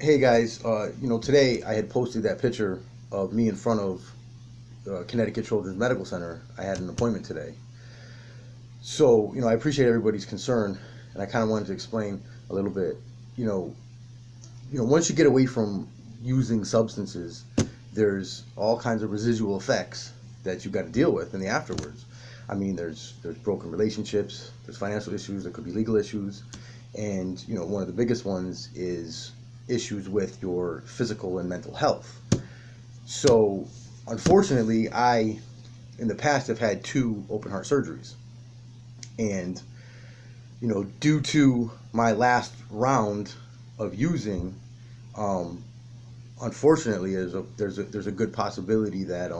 Hey guys, today I had posted that picture of me in front of Connecticut Children's Medical Center. I had an appointment today. So, I appreciate everybody's concern, and I kind of wanted to explain a little bit. You know, once you get away from using substances, there's all kinds of residual effects that you got to deal with in the afterwards. I mean, there's broken relationships, there's financial issues, there could be legal issues, and one of the biggest ones is issues with your physical and mental health. So, unfortunately, I, in the past, have had 2 open heart surgeries. And, due to my last round of using, unfortunately, there's a good possibility that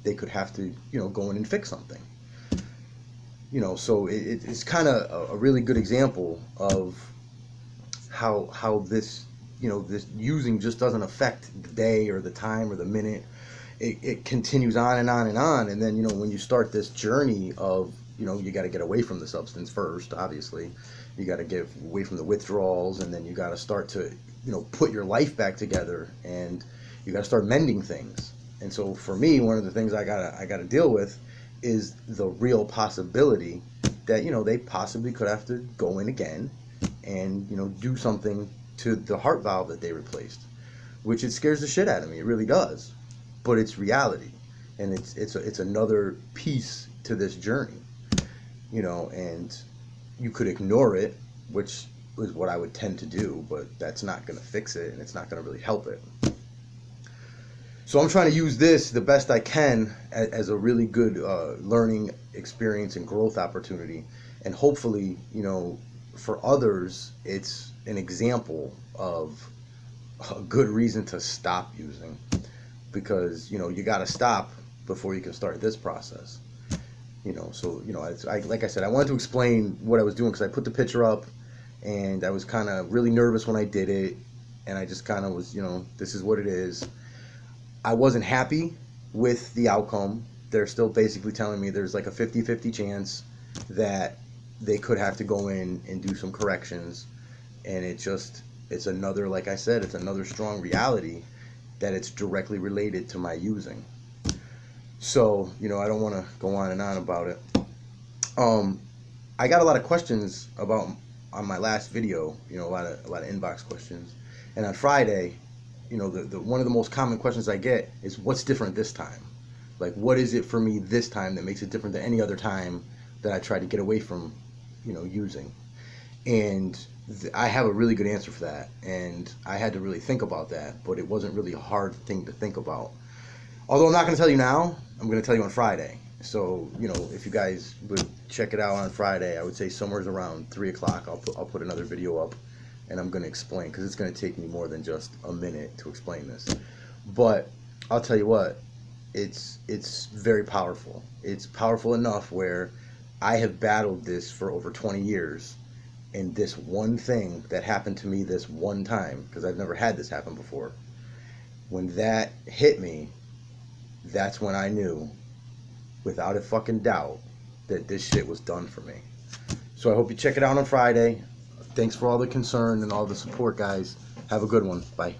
they could have to, go in and fix something. So it's kind of a really good example of how this this using just doesn't affect the day or the time or the minute. It continues on and on and on. And then, when you start this journey of, you got to get away from the substance first, obviously. You got to get away from the withdrawals, and then you got to start to, put your life back together, and you got to start mending things. And so for me, one of the things I gotta deal with is the real possibility that, they possibly could have to go in again and, do something to the heart valve that they replaced, which it scares the shit out of me. It really does, but it's reality, and it's another piece to this journey, and you could ignore it, which is what I would tend to do, but that's not going to fix it, and it's not going to really help it. So I'm trying to use this the best I can as a really good learning experience and growth opportunity, and hopefully, for others, it's an example of a good reason to stop using, because you got to stop before you can start this process. So like I said, I wanted to explain what I was doing because I put the picture up, and I was kind of really nervous when I did it, and I just kind of was, this is what it is. I wasn't happy with the outcome. They're still basically telling me there's like a 50-50 chance that they could have to go in and do some corrections. And it's another, like I said, it's another strong reality that it's directly related to my using. So, I don't want to go on and on about it. I got a lot of questions on my last video, a lot of inbox questions. And on Friday, the one of the most common questions I get is, what's different this time? Like, what is it for me this time that makes it different than any other time that I try to get away from, using? And I have a really good answer for that, and I had to really think about that, but it wasn't really a hard thing to think about. Although I'm not going to tell you now, I'm going to tell you on Friday. So, if you guys would check it out on Friday, I would say somewhere around 3 o'clock, I'll put another video up, and I'm going to explain, because it's going to take me more than just a minute to explain this. But I'll tell you what, it's very powerful. It's powerful enough where I have battled this for over 20 years. And this one thing that happened to me this one time, because I've never had this happen before, when that hit me, that's when I knew, without a fucking doubt, that this shit was done for me. So I hope you check it out on Friday. Thanks for all the concern and all the support, guys. Have a good one. Bye.